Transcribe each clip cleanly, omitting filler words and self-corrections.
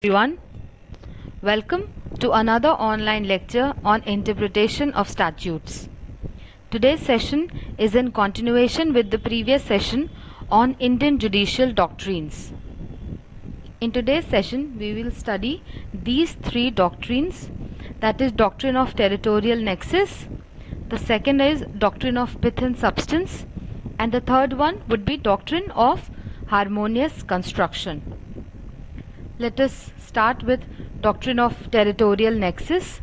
Everyone, welcome to another online lecture on interpretation of statutes. Today's session is in continuation with the previous session on Indian judicial doctrines. In today's session, we will study these three doctrines, that is doctrine of territorial nexus, the second is doctrine of pith and substance, and the third one would be doctrine of harmonious construction. Let us start with doctrine of territorial nexus.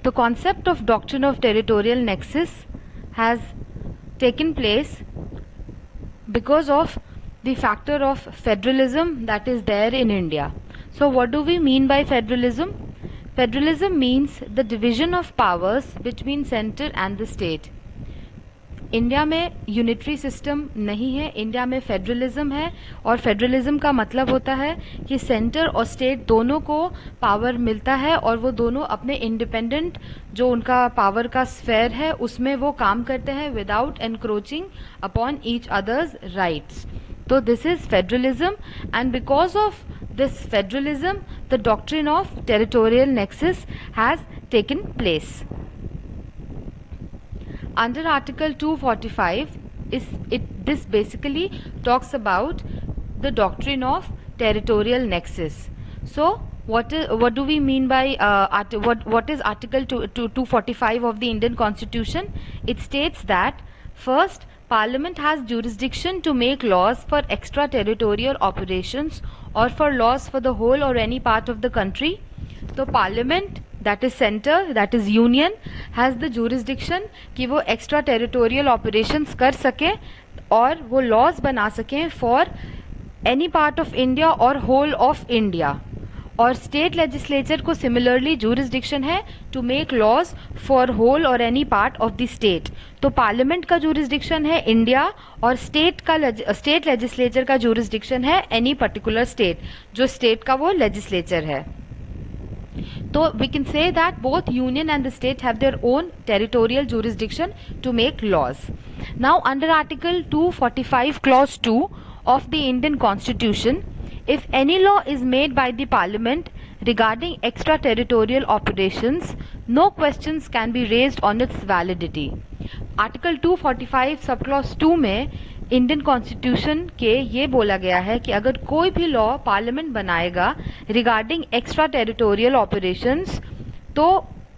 The concept of doctrine of territorial nexus has taken place because of the factor of federalism that is there in India. So what do we mean by federalism? Federalism means the division of powers between center and the state. India में unitary system नहीं है, India में federalism है और federalism का मतलब होता है कि सेंटर और स्टेट दोनों को पावर मिलता है और वो दोनों अपने इंडिपेंडेंट जो उनका पावर का स्फेयर है उसमें वो काम करते हैं without encroaching upon each other's rights. तो this is federalism and because of this federalism the doctrine of territorial nexus has taken place. Under Article 245, this basically talks about the doctrine of territorial nexus. So, what do we mean by what is Article 245 of the Indian Constitution? It states that first, Parliament has jurisdiction to make laws for extraterritorial operations or for laws for the whole or any part of the country. तो parliament that is centre that is union has the jurisdiction कि वो extra territorial operations कर सके और वो laws बना सकें for any part of India और होल ऑफ इंडिया. और स्टेट लेजिस्लेचर को सिमिलरली जुरिस्डिक्शन है to make laws for whole और any part of the state. तो पार्लियामेंट का जुरिस्डिक्शन है इंडिया और स्टेट लेजिस्लेचर का जुरिस्डिक्शन है एनी पर्टिकुलर स्टेट, जो स्टेट का वो लेजिस्लेचर है. So we can say that both union and the state have their own territorial jurisdiction to make laws. Now under Article 245 Clause 2 of the Indian Constitution, if any law is made by the Parliament regarding extraterritorial operations, no questions can be raised on its validity. Article 245 Subclause 2 में Indian constitution के ये बोला गया है कि अगर कोई भी लॉ पार्लियामेंट बनाएगा रिगार्डिंग एक्स्ट्रा टेरिटोरियल ऑपरेशंस तो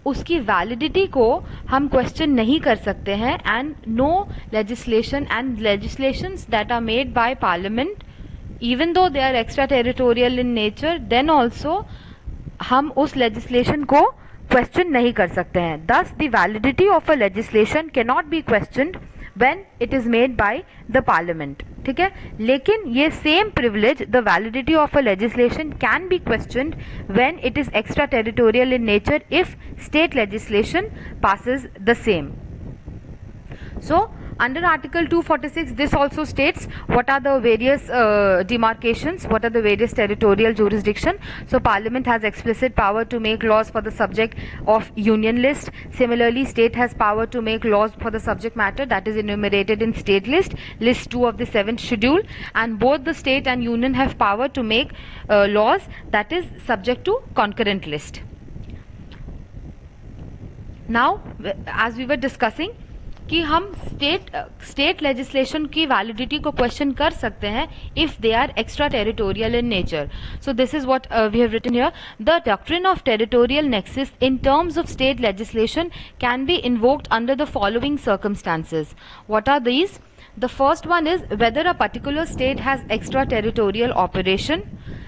उसकी वैलिडिटी को हम क्वेश्चन नहीं कर सकते हैं. And no legislation and legislations that are made by parliament even though they are extra territorial in nature then also हम उस लेजिस्लेशन को क्वेश्चन नहीं कर सकते हैं. दस the validity of a legislation can not be questioned when it is made by the parliament. ठीक है, लेकिन ये same privilege, the validity of a legislation can be questioned when it is extraterritorial in nature if state legislation passes the same. So under Article 246 this also states what are the various demarcations, what are the various territorial jurisdiction. So Parliament has explicit power to make laws for the subject of union list. Similarly, state has power to make laws for the subject matter that is enumerated in state list 2 of the 7th schedule, and both the state and union have power to make laws that is subject to concurrent list. Now as we were discussing कि हम state legislation की validity को question कर सकते हैं if they are extra territorial in nature. So this is what we have written here. The doctrine of territorial nexus in terms of state legislation can be invoked under the following circumstances. What are these? The first one is whether a particular state has extraterritorial operation,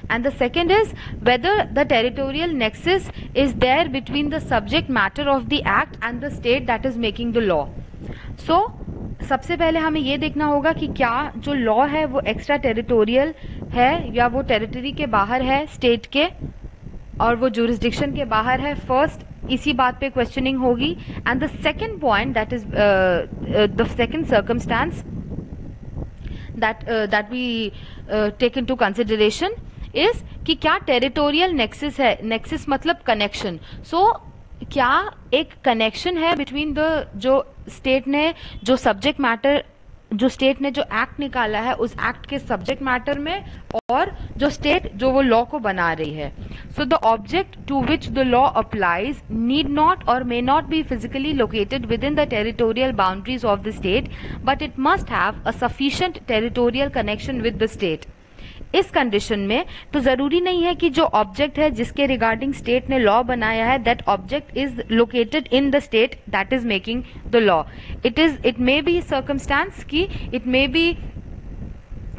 and the second is whether the territorial nexus is there between the subject matter of the act and the state that is making the law. So सबसे पहले हमें ये देखना होगा कि क्या जो law है वो एक्स्ट्रा टेरिटोरियल है या वो टेरिटरी के बाहर है स्टेट के और वो जुरिस्डिक्शन के बाहर है. फर्स्ट इसी बात पे क्वेश्चनिंग होगी. And the second point that is the second circumstance that we take into consideration is कि क्या टेरिटोरियल नेक्सस है. नेक्सस मतलब कनेक्शन. सो क्या एक कनेक्शन है बिटवीन द जो स्टेट ने जो सब्जेक्ट मैटर जो स्टेट ने जो एक्ट निकाला है उस एक्ट के सब्जेक्ट मैटर में, और जो स्टेट जो वो लॉ को बना रही है. So the object to which the law applies need not और may not be physically located within the territorial boundaries of the state, but it must have a sufficient territorial connection with the state. इस condition में तो जरूरी नहीं है कि जो object है जिसके रिगार्डिंग स्टेट ने लॉ बनाया है, that object is located in the state that is making the law. It may be circumstance की इट मे बी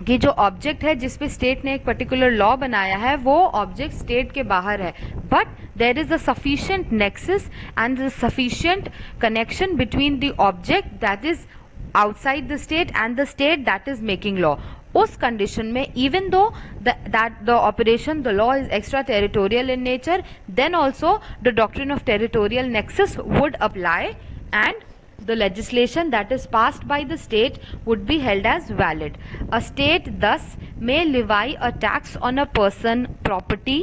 कि जो ऑब्जेक्ट है जिसपे स्टेट ने एक पर्टिकुलर लॉ बनाया है वो ऑब्जेक्ट स्टेट के बाहर है, but there is a sufficient nexus and sufficient connection between the object that is outside the state and the state that is making law. उस कंडीशन में even though that the operation, the law is extraterritorial in nature, then also the doctrine of territorial nexus would apply, and the legislation that is passed by the state would be held as valid. A state thus may levy a tax on a person, property,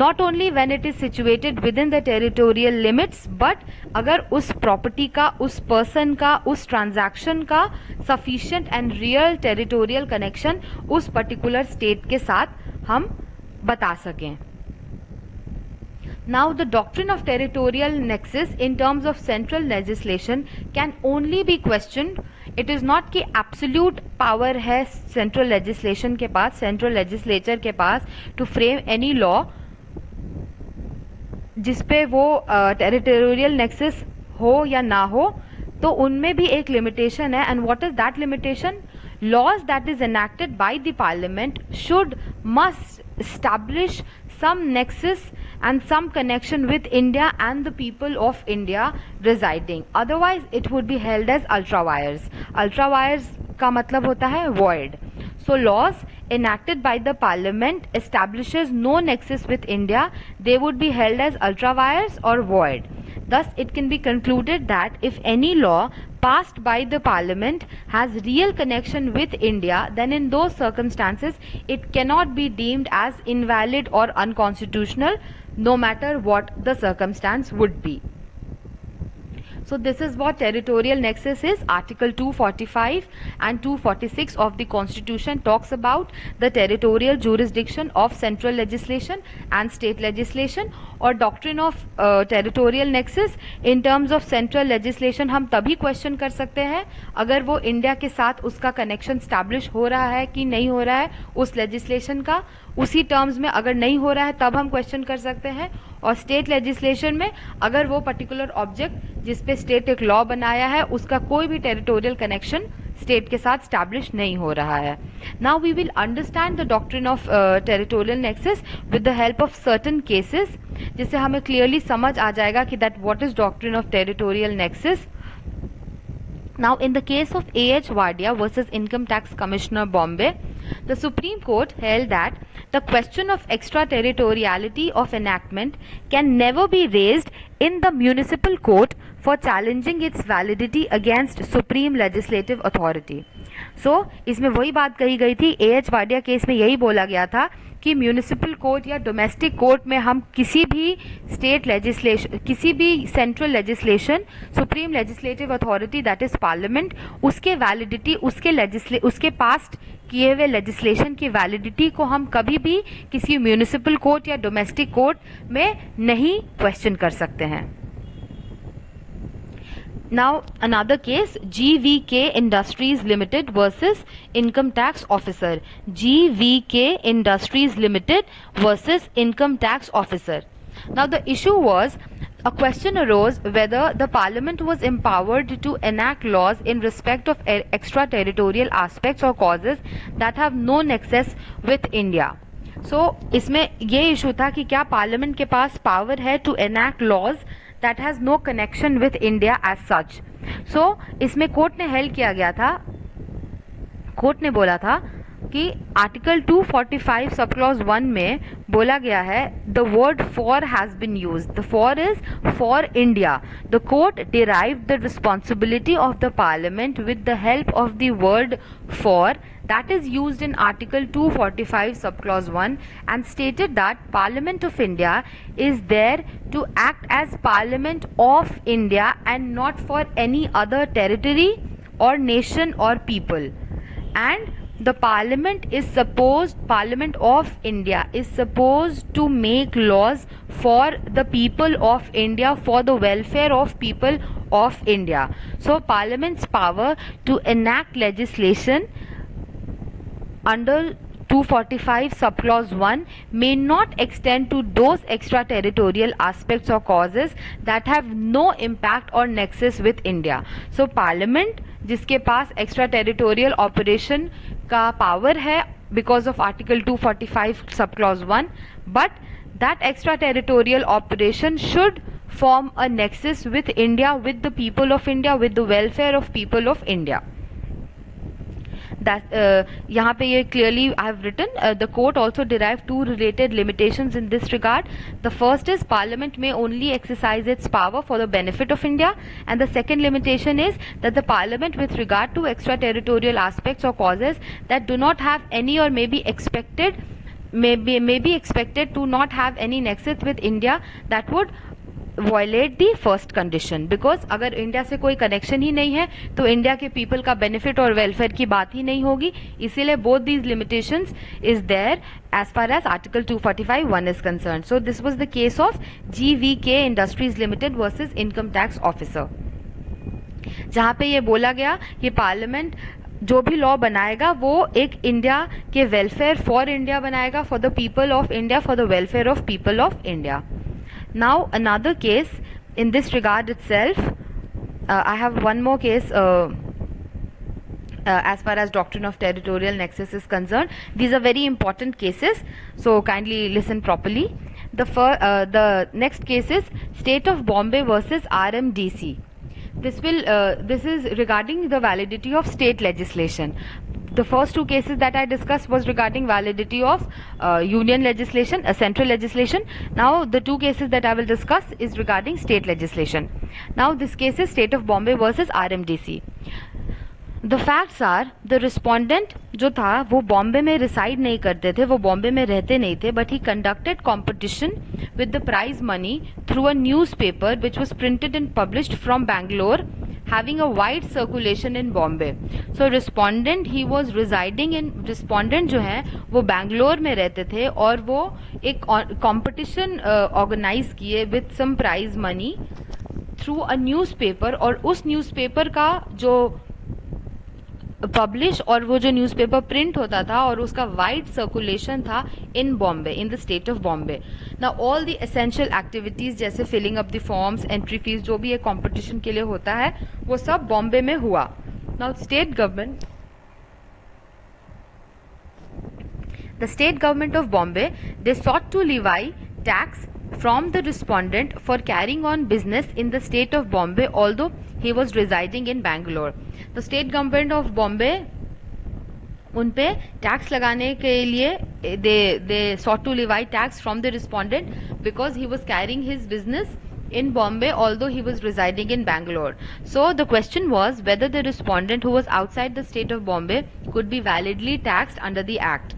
not only when it is situated within the territorial limits, but अगर उस property का, उस person का, उस transaction का sufficient and real territorial connection उस particular state के साथ हम बता सकें. Now the doctrine of territorial nexus in terms of central legislation can only be questioned. It is not कि absolute power है central legislation के पास, central legislature के पास to frame any law जिसपे वो टेरिटोरियल नेक्सस हो या ना हो. तो उनमें भी एक लिमिटेशन है. And what is that limitation? Laws that is enacted by the parliament should must establish some nexus and some connection with India and the people of India residing. Otherwise it would be held as ultra vires. Ultra vires का मतलब होता है void. So laws enacted by the parliament establishes no nexus with India, they would be held as ultra vires or void. Thus it can be concluded that if any law passed by the parliament has real connection with India, then in those circumstances it cannot be deemed as invalid or unconstitutional, no matter what the circumstance would be. So this is what territorial nexus is. Article 245 and 246 of the Constitution talks about the territorial jurisdiction of central legislation and state legislation. और doctrine of territorial nexus in terms of central legislation हम तभी question कर सकते हैं अगर वो India के साथ उसका connection establish हो रहा है कि नहीं हो रहा है उस legislation का. उसी टर्म्स में अगर नहीं हो रहा है तब हम क्वेश्चन कर सकते हैं. और स्टेट लेजिस्लेशन में अगर वो पर्टिकुलर ऑब्जेक्ट जिसपे स्टेट एक लॉ बनाया है उसका कोई भी टेरिटोरियल कनेक्शन स्टेट के साथ स्टैब्लिश नहीं हो रहा है. Now we will understand the doctrine of territorial nexus with the help of certain cases, जिससे हमें क्लियरली समझ आ जाएगा कि that what is doctrine of territorial nexus. Now, in the case of A.H. Wadia versus Income Tax Commissioner Bombay, the Supreme Court held that the question of extraterritoriality of enactment can never be raised in the municipal court for challenging its validity against supreme legislative authority. So, इसमें वही बात कही गई थी. A.H. Wadia case में यही बोला गया था कि म्यूनिसिपल कोर्ट या डोमेस्टिक कोर्ट में हम किसी भी स्टेट लेजिस्लेशन, किसी भी central legislation, supreme legislative authority that is parliament, उसके वैलिडिटी, उसके पास्ट किए हुए लेजिस्लेशन की वैलिडिटी को हम कभी भी किसी म्यूनिसिपल कोर्ट या डोमेस्टिक कोर्ट में नहीं क्वेश्चन कर सकते हैं. Now another case, GVK Industries Limited versus Income Tax Officer. GVK Industries Limited versus Income Tax Officer. Now the issue was, a question arose whether the Parliament was empowered to enact laws in respect of extraterritorial aspects or causes that have no nexus with India. So इसमें ये issue था कि क्या parliament के पास power है to enact laws that has no connection with India as such. So इसमें court ने held किया गया था, कोर्ट ने बोला था कि आर्टिकल 245 सब क्लॉज 1 में बोला गया है the word for has been used. The for is for India. The court derived the responsibility of the parliament with the help of the word for that is used in article 245 subclause 1 and stated that Parliament of India is there to act as Parliament of India and not for any other territory, or nation or people, and the parliament of India is supposed to make laws for the people of India, for the welfare of people of India. So parliament's power to enact legislation under 245 subclause 1 may not extend to those extraterritorial aspects or causes that have no impact or nexus with India. So parliament जिसके पास extra territorial operation का power है because of article 245 sub clause 1, but that extra territorial operation should form a nexus with India, with the people of India, with the welfare of people of India. That यहाँ पे ये clearly I have written, the court also derived two related limitations in this regard. The first is Parliament may only exercise its power for the benefit of India, and the second limitation is that the Parliament, with regard to extraterritorial aspects or causes that do not have any or may be expected to not have any nexus with India, that would violate the first condition, because अगर India से कोई connection ही नहीं है तो India के people का benefit और welfare की बात ही नहीं होगी. इसीलिए both these limitations is there as far as article 245(1) is concern. So this was the case of GVK industries limited versus income tax officer, जहां पे ये बोला गया कि पार्लियामेंट जो भी लॉ बनाएगा वो एक इंडिया के वेलफेयर फॉर इंडिया बनाएगा, for the people of India, for the welfare of people of India. Now another case in this regard itself, I have one more case as far as doctrine of territorial nexus is concerned. These are very important cases, so kindly listen properly. The next case is State of Bombay versus RMDC. This is regarding the validity of state legislation. The first two cases that I discussed was regarding validity of union legislation, central legislation. Now the two cases that I will discuss is regarding state legislation. Now this case is State of Bombay versus RMDC. The facts are, the respondent जो था वो बॉम्बे में reside नहीं करते थे, वो बॉम्बे में रहते नहीं थे, but he conducted competition with the prize money through a newspaper which was printed and published from Bangalore, having a wide circulation in Bombay. So respondent he was residing in, respondent जो है वो बैंगलोर में रहते थे और वो एक competition organize किए with some prize money through a newspaper, और उस newspaper का जो पब्लिश और वो जो न्यूज़पेपर प्रिंट होता था और उसका वाइड सर्कुलेशन था in Bombay, in the state of Bombay. Now all the essential activities जैसे filling up the forms, entry fees, जो भी एक कंपटीशन के लिए होता है वो सब बॉम्बे में हुआ. Now state government, the state government of Bombay, they sought to levy tax from the respondent for carrying on business in the state of Bombay although he was residing in Bangalore. The state government of Bombay उन पे tax लगाने के लिए they sought to levy tax from the respondent because he was carrying his business in Bombay although he was residing in Bangalore. So the question was whether the respondent who was outside the state of Bombay could be validly taxed under the act,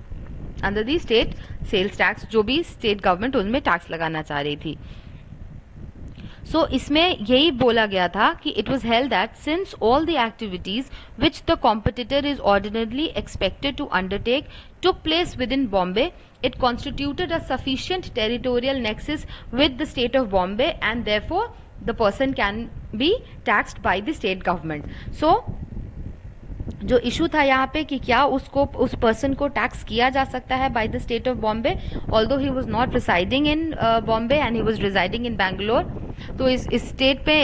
under the state sales tax, जो भी state government उनमें tax लगाना चाह रही थी. सो इसमें यही बोला गया था कि it was held that since all the activities which the competitor is ordinarily expected to undertake took place within Bombay, it constituted a sufficient territorial nexus with the state of Bombay and therefore the person can be taxed by the state government. So जो issue था यहाँ पे कि क्या उसको उस person को tax किया जा सकता है by the state of Bombay although he was not residing in Bombay and he was residing in Bangalore. तो इस स्टेट पे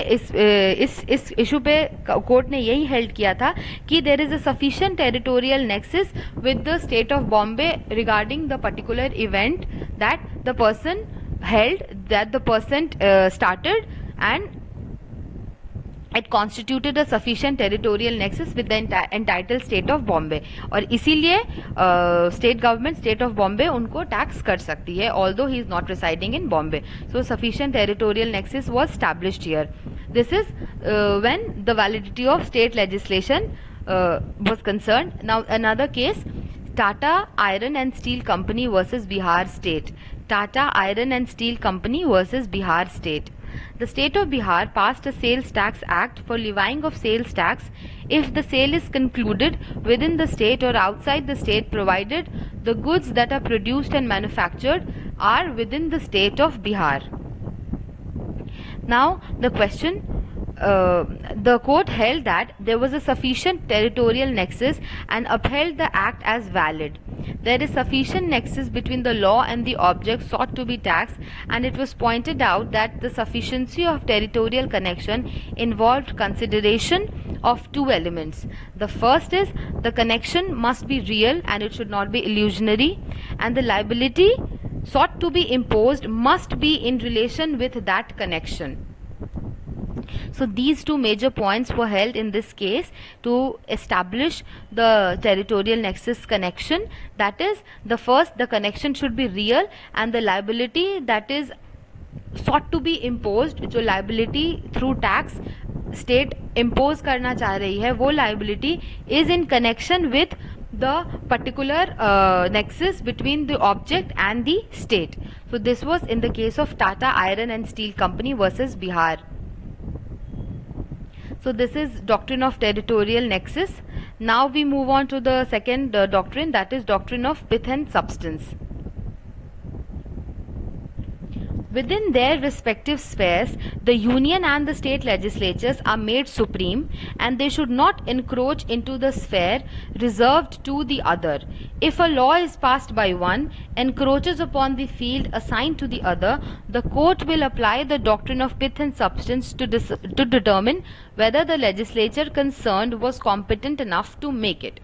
इस इशू पे कोर्ट ने यही हेल्ड किया था कि there is a sufficient territorial nexus with the state of Bombay regarding the particular event that the person held, that the person started, and it constituted a sufficient territorial nexus with the entitled state of Bombay. और इसीलिए state government, state of Bombay उनको tax कर सकती है although he is not residing in Bombay. So sufficient territorial nexus was established here. This is when the validity of state legislation was concerned. Now another case, Tata Iron and Steel Company versus Bihar State. Tata Iron and Steel Company versus Bihar State. The state of Bihar passed a sales tax act for levying of sales tax if the sale is concluded within the state or outside the state, provided the goods that are produced and manufactured are within the state of Bihar. Now the question, the court held that there was a sufficient territorial nexus and upheld the act as valid. There is sufficient nexus between the law and the object sought to be taxed, and it was pointed out that the sufficiency of territorial connection involved consideration of two elements. The first is the connection must be real and it should not be illusionary, and the liability sought to be imposed must be in relation with that connection. So these two major points were held in this case to establish the territorial nexus connection. That is, the first, the connection should be real, and the liability that is sought to be imposed, जो liability through tax state impose करना चाह रही है, वो liability is in connection with the particular nexus between the object and the state. So this was in the case of Tata Iron and Steel Company versus Bihar. So this is doctrine of territorial nexus. Now we move on to the second doctrine, that is doctrine of pith and substance. Within their respective spheres, the union and the state legislatures are made supreme, and they should not encroach into the sphere reserved to the other. If a law is passed by one, encroaches upon the field assigned to the other, the court will apply the doctrine of pith and substance to determine whether the legislature concerned was competent enough to make it.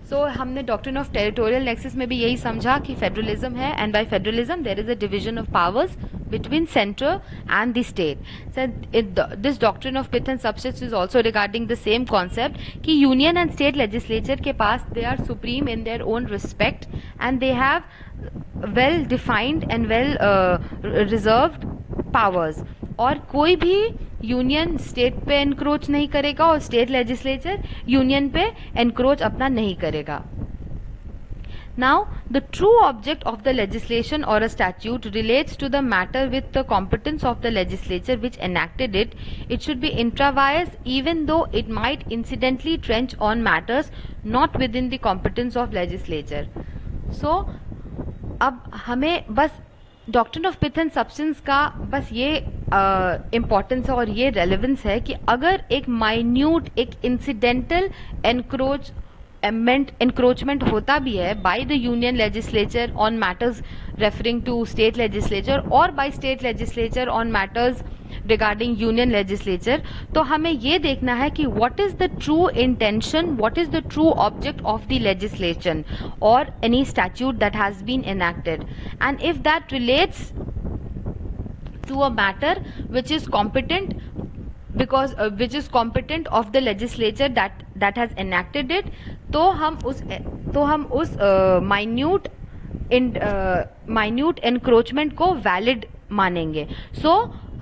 So हमने doctrine of territorial nexus में भी यही समझा कि federalism है, and by federalism there is a division of powers between center and the state. So this doctrine of pith and substance is also regarding the same concept कि union and state legislature के पास they are supreme in their own respect, and they have well defined and well reserved powers. और कोई भी union state पे encroach नहीं करेगा और state legislature union पे एनक्रोच अपना नहीं करेगा. Now, the true object of the legislation or a statute relates to the matter with the competence of the legislature which enacted it. It should be intra-vires even though it might incidentally trench on matters not within the competence of legislature. So, अब हमें बस doctrine of pith and substance का बस ये importance है और ये relevance है कि अगर एक माइन्यूट, एक इंसिडेंटल encroachment होता भी है by the union legislature on matters referring to state legislature or by state legislature on matters regarding union legislature, तो हमें ये देखना है कि what is the true intention, what is the true object of the legislation or any statute that has been enacted, and if that relates to a matter which is competent because which is competent of the legislature that has enacted it, तो हम उस minute encroachment को valid मानेंगे. So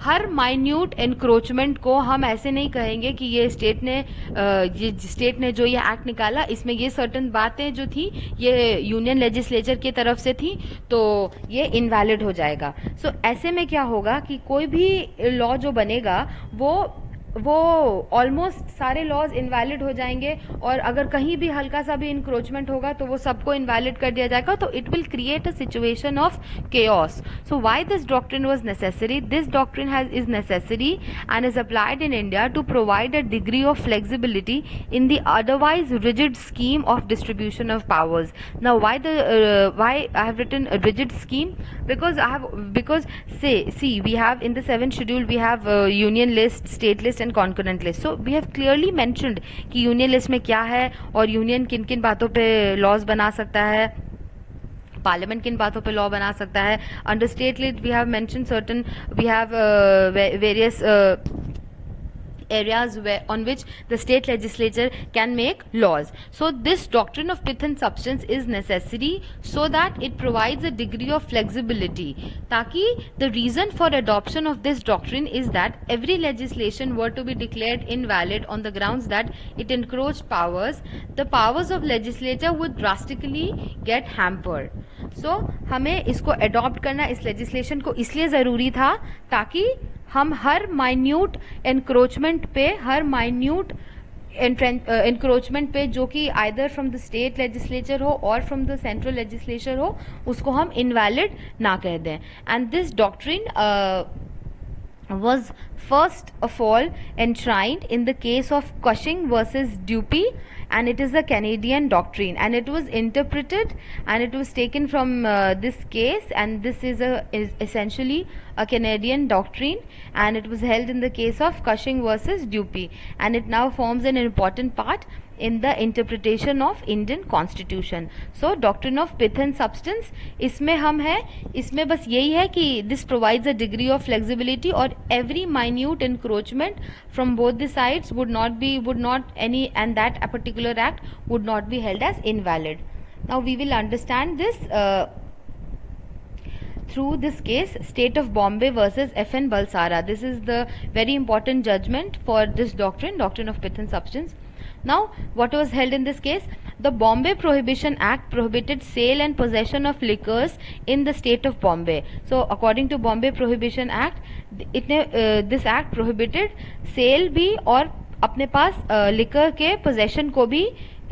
हर minute encroachment को हम ऐसे नहीं कहेंगे कि ये स्टेट ने जो ये एक्ट निकाला इसमें ये सर्टन बातें जो थी ये यूनियन लेजिस्लेचर की तरफ से थी तो ये इनवैलिड हो जाएगा. सो ऐसे में क्या होगा कि कोई भी लॉ जो बनेगा वो ऑलमोस्ट सारे लॉज इनवैलिड हो जाएंगे, और अगर कहीं भी हल्का सा भी इंक्रोचमेंट होगा तो वो सबको इनवैलिड कर दिया जाएगा. तो it will create a situation of chaos. So why this doctrine was necessary? This doctrine is necessary and is applied in India to provide a degree of flexibility in the otherwise rigid scheme of distribution of powers. Now why I have written a rigid scheme? Because see we have in the 7th schedule we have union list, state list and concurrent list. So we have clearly mentioned कि union list में क्या है और union किन किन बातों पे laws बना सकता है, पार्लियामेंट किन बातों पे लॉ बना सकता है. Under state list we have mention certain, we have various areas on which the state legislature can make laws. So this doctrine of pith and substance is necessary so that it provides a degree of flexibility. Taki the reason for adoption of this doctrine is that every legislation were to be declared invalid on the grounds that it encroached powers, the powers of legislature would drastically get hampered. So हमें इसको adopt करना, इस legislation को इसलिए ज़रूरी था ताकि हम हर माइन्यूट एनक्रोचमेंट पे, हर माइन्यूट एनक्रोचमेंट पे जो कि either from the state legislature हो और फ्रॉम द सेंट्रल लेजिस्लेचर हो, उसको हम इनवैलिड ना कह दें. And this doctrine was first of all enshrined in the case of Cushing versus Dupee, and it is a Canadian doctrine, and it was interpreted and it was taken from this case, and this is essentially a Canadian doctrine, and it was held in the case of Cushing versus Dupee, and it now forms an important part in the interpretation of Indian Constitution. So doctrine of pith and substance, इसमें हम है, इसमें बस यही है कि this provides a degree of flexibility, or every minute encroachment from both the sides would not any, and that a particular act would not be held as invalid. Now we will understand this through this case, State of Bombay versus F.N. Balsara. This is the very important judgment for this doctrine of pith and substance. Now, what was held in this case? The Bombay Prohibition Act prohibited sale and possession of liquors in the state of Bombay. So, according to Bombay Prohibition Act, this act prohibited sale भी और अपने पास liquor के possession को भी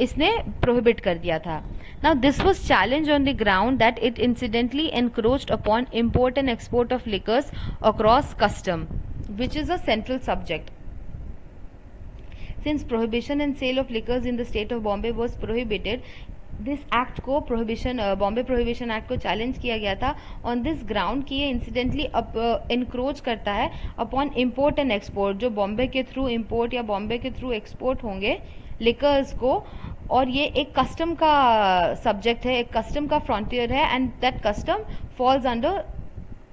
इसने prohibit कर दिया था. Now, this was challenged on the ground that it incidentally encroached upon import and export of liquors across custom, which is a central subject. Since prohibition and sale of liquors in the state of Bombay was prohibited, this act को Bombay Prohibition Act को challenge किया गया था on this ground कि ये incidentally encroach करता है upon import and export, जो Bombay के through import या Bombay के through export होंगे liquors को, और ये एक custom का subject है, एक custom का frontier है, and that custom falls under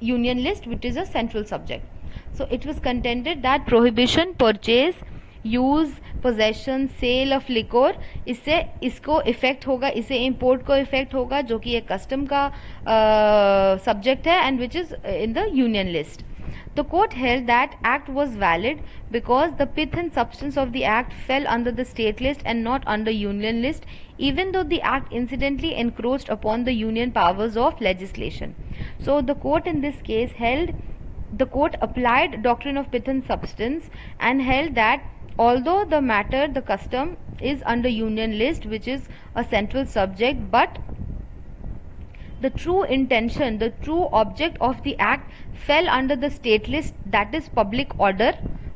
union list, which is a central subject. So it was contended that prohibition, purchase, use, possession, sale of liquor, इससे इसको इफेक्ट होगा, इसे इंपोर्ट को इफेक्ट होगा, जो कि एक कस्टम का सब्जेक्ट है, and which is in the union list. The court held that act was valid because the pith and substance of the act fell under the state list and not under union list, even though the act incidentally encroached upon the union powers of legislation. So the court in this case applied doctrine of pith and substance and held that although the matter, the custom is under union list, which is a central subject, but the true intention, the true object of the act fell under the state list, that is public order.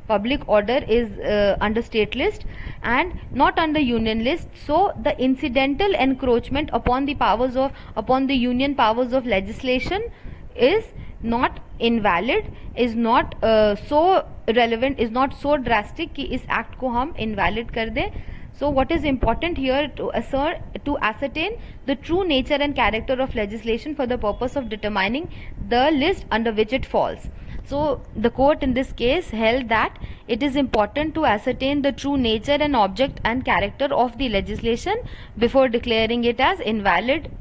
Public order is under state list and not under union list. So the incidental encroachment upon the union powers of legislation is not invalid, is not so relevant, is not so drastic कि इस act को हम invalid कर दें. So what is important here to ascertain the true nature and character of legislation for the purpose of determining the list under which it falls. So the court in this case held that it is important to ascertain the true nature and object and character of the legislation before declaring it as invalid.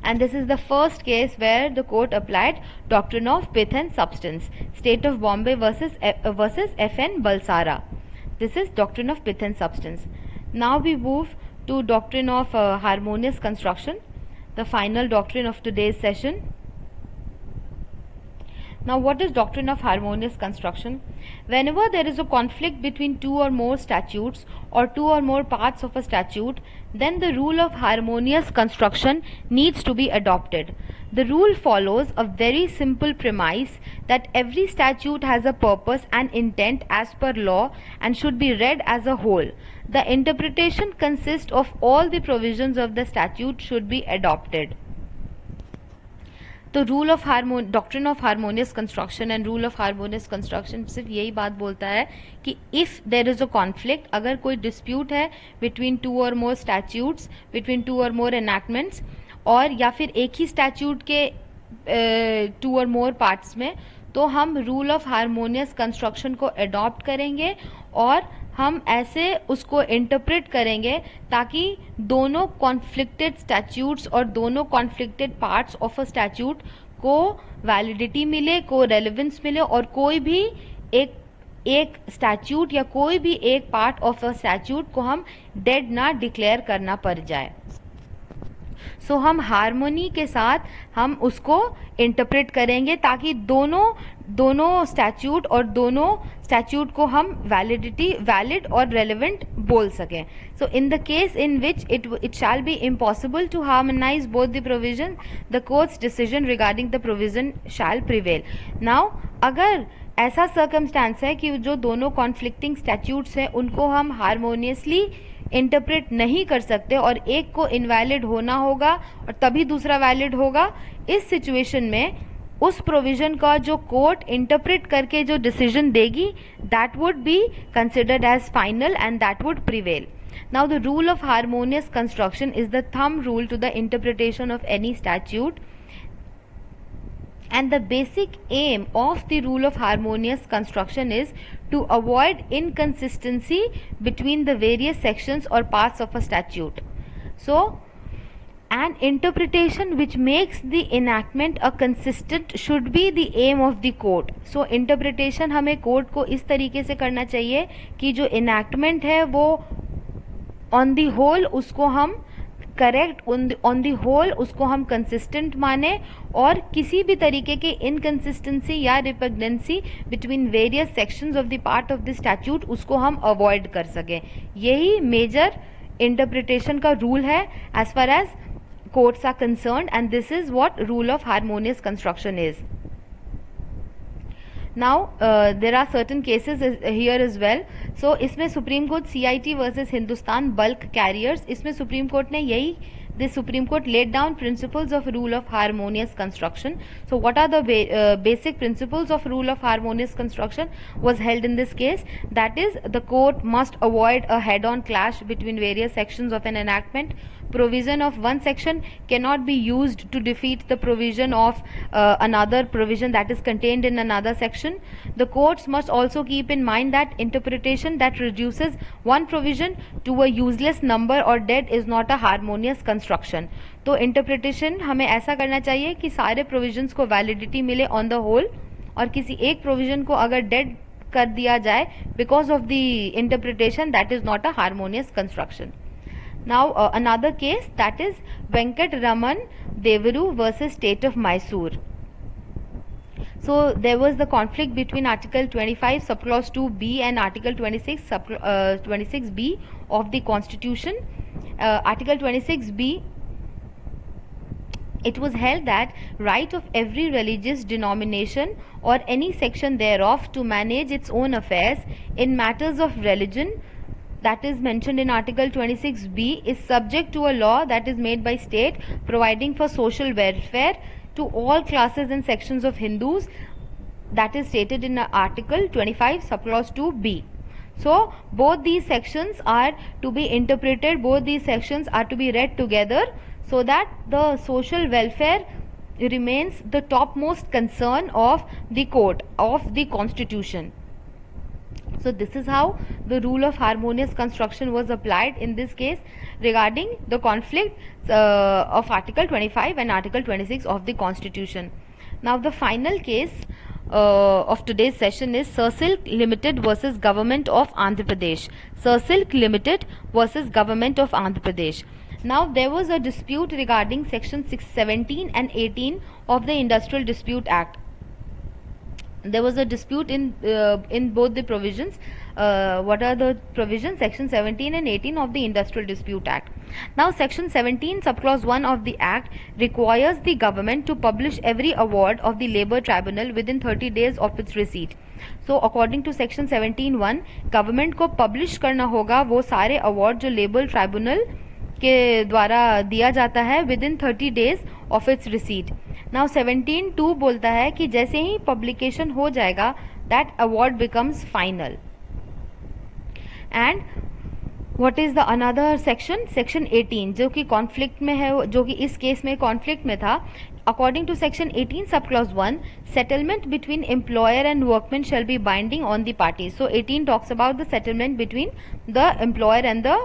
And this is the first case where the court applied doctrine of pith and substance, State of Bombay versus F.N. Balsara. This is doctrine of pith and substance. Now we move to doctrine of harmonious construction, the final doctrine of today's session. Now what is doctrine of harmonious construction? Whenever there is a conflict between two or more statutes or two or more parts of a statute, then the rule of harmonious construction needs to be adopted. The rule follows a very simple premise that every statute has a purpose and intent as per law and should be read as a whole. The interpretation consists of all the provisions of the statute should be adopted. तो rule of doctrine of harmonious construction and rule of harmonious construction सिर्फ यही बात बोलता है कि if there is a conflict, अगर कोई dispute है बिटवीन टू और मोर स्टैट्यूट्स, बिटवीन टू और मोर एनैक्टमेंट्स, और या फिर एक ही स्टैट्यूट के टू और मोर पार्ट्स में, तो हम रूल ऑफ हार्मोनियस कंस्ट्रक्शन को अडॉप्ट करेंगे और हम ऐसे उसको इंटरप्रेट करेंगे ताकि दोनों कॉन्फ्लिक्टेड स्टैट्यूट्स और दोनों conflicted parts of a statute को वैलिडिटी मिले, को रेलेवेंस मिले, और कोई भी एक स्टैट्यूट या कोई भी एक पार्ट ऑफ अ स्टैट्यूट को हम डेड ना डिक्लेयर करना पड़ जाए. सो हम हार्मोनी के साथ हम उसको इंटरप्रेट करेंगे ताकि दोनों स्टैट्यूट और दोनों स्टैट्यूट को हम वैलिड और रेलेवेंट बोल सकें. So in the case in which it shall be impossible to harmonize both the provision, the courts decision regarding the provision shall prevail. Now अगर ऐसा सर्कमस्टांस है कि जो दोनों कॉन्फ्लिक्टिंग स्टैट्यूट्स हैं उनको हम हार्मोनियसली इंटरप्रेट नहीं कर सकते और एक को इनवैलिड होना होगा और तभी दूसरा वैलिड होगा, इस सिचुएशन में उस प्रोविजन का जो कोर्ट इंटरप्रेट करके जो डिसीजन देगी that would be considered as final and that would prevail. Now the rule of harmonious construction is the thumb rule to the interpretation of any statute. And the basic aim of the rule of harmonious construction is to avoid inconsistency between the various sections or parts of a statute. So, an interpretation which makes the enactment a consistent should be the aim of the court. So, interpretation हमें court को इस तरीके से करना चाहिए कि जो enactment है वो on the whole उसको हम करेक्ट ऑन दी होल उसको हम कंसिस्टेंट माने और किसी भी तरीके के इनकंसिस्टेंसी या repugnancy between various sections of the part of the statute उसको हम अवॉइड कर सकें. यही मेजर इंटरप्रिटेशन का रूल है as far as courts are concerned and this is what rule of harmonious construction is. Now there are certain cases here as well. So इसमें supreme court CIT versus Hindustan bulk carriers, इसमें supreme court ने यही the Supreme Court laid down principles of rule of harmonious construction. So what are the basic principles of rule of harmonious construction was held in this case? That is, the court must avoid a head-on clash between various sections of an enactment. Provision of one section cannot be used to defeat the provision of another provision that is contained in another section. The courts must also keep in mind that interpretation that reduces one provision to a useless number or dead is not a harmonious construction. तो interpretation हमें ऐसा करना चाहिए कि सारे provisions को validity मिले on the whole और किसी एक प्रोविजन को अगर डेड कर दिया जाए because of the interpretation that is not a harmonious construction. Now another case, that is Venkat Raman Devaru versus State of Mysore. So there was the conflict between Article 25 subclause 2b and Article 26b of the Constitution. Article 26b, it was held that right of every religious denomination or any section thereof to manage its own affairs in matters of religion that is mentioned in Article 26b is subject to a law that is made by state providing for social welfare to all classes and sections of Hindus, that is stated in Article 25 subclause 2b. So both these sections are to be interpreted, both these sections are to be read together so that the social welfare remains the topmost concern of the court, of the Constitution. So this is how the rule of harmonious construction was applied in this case regarding the conflict of Article 25 and Article 26 of the Constitution. Now the final case of today's session is Sersilk Limited versus Government of Andhra Pradesh. Sersilk Limited versus Government of Andhra Pradesh. Now there was a dispute regarding section 617 and 18 of the Industrial Dispute Act. There was a dispute in both the provisions. What are the provisions? Section 17 and 18 of the Industrial Dispute Act. Now section 17 subclause 1 of the act requires the government to publish every award of the labor tribunal within 30 days of its receipt. So according to section 17(1) government को publish करना होगा वो सारे award जो labor tribunal के द्वारा दिया जाता है within 30 days of its receipt. Now 17(2) बोलता है कि जैसे ही publication हो जाएगा that award becomes final. And what is the another section? Section 18 जो कि conflict में है, जो कि इस केस में conflict में था. According to section 18 subclause 1, settlement between employer and workman shall be binding on the parties. So 18 talks about the settlement between the employer and the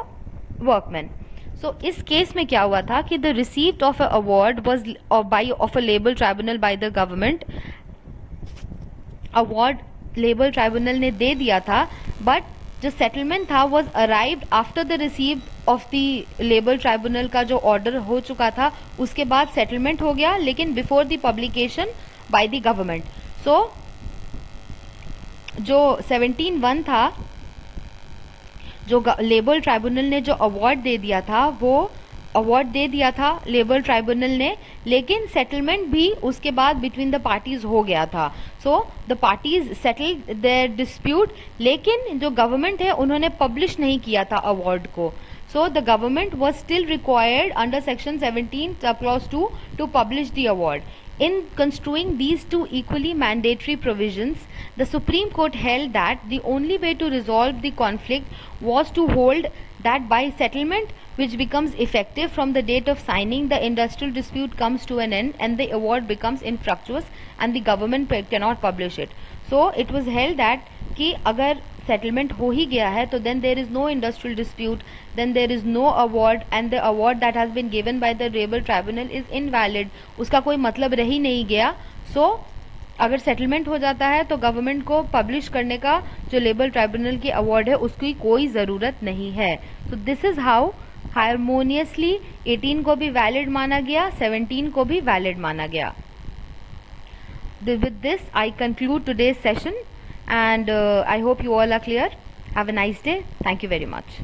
workman. So इस केस में क्या हुआ था कि the receipt of a award was of a labor tribunal by the government. Award labor tribunal ने दे दिया था, but जो settlement था was arrived after the of the labour tribunal का जो ऑर्डर हो चुका था उसके बाद सेटलमेंट हो गया, लेकिन before the publication by the government. So जो 17(1) था, जो लेबर ट्राइब्यूनल ने जो अवार्ड दे दिया था, वो अवार्ड दे दिया था लेबर ट्राइब्यूनल ने, लेकिन सेटलमेंट भी उसके बाद बिटवीन द पार्टीज हो गया था। So the parties settled their dispute, लेकिन जो गवर्नमेंट है उन्होंने पब्लिश नहीं किया था अवार्ड को। So the government was still required under section 17 clause 2 to publish the award. In construing these two equally mandatory provisions, the Supreme Court held that the only way to resolve the conflict was to hold that by settlement which becomes effective from the date of signing, the industrial dispute comes to an end and the award becomes infructuous and the government cannot publish it. So it was held that कि अगर settlement हो ही गया है तो then there is no industrial dispute, then there is no award and the award that has been given by the labour tribunal is invalid, उसका कोई मतलब रह ही नहीं गया। सो अगर सेटलमेंट हो जाता है तो गवर्नमेंट को पब्लिश करने का जो लेबर ट्राइब्यूनल की अवार्ड है उसकी कोई ज़रूरत नहीं है। सो दिस इज हाउ हारमोनियसली 18 को भी वैलिड माना गया, 17 को भी वैलिड माना गया। With this I conclude today's session and I hope you all are clear. Have a nice day. Thank you very much.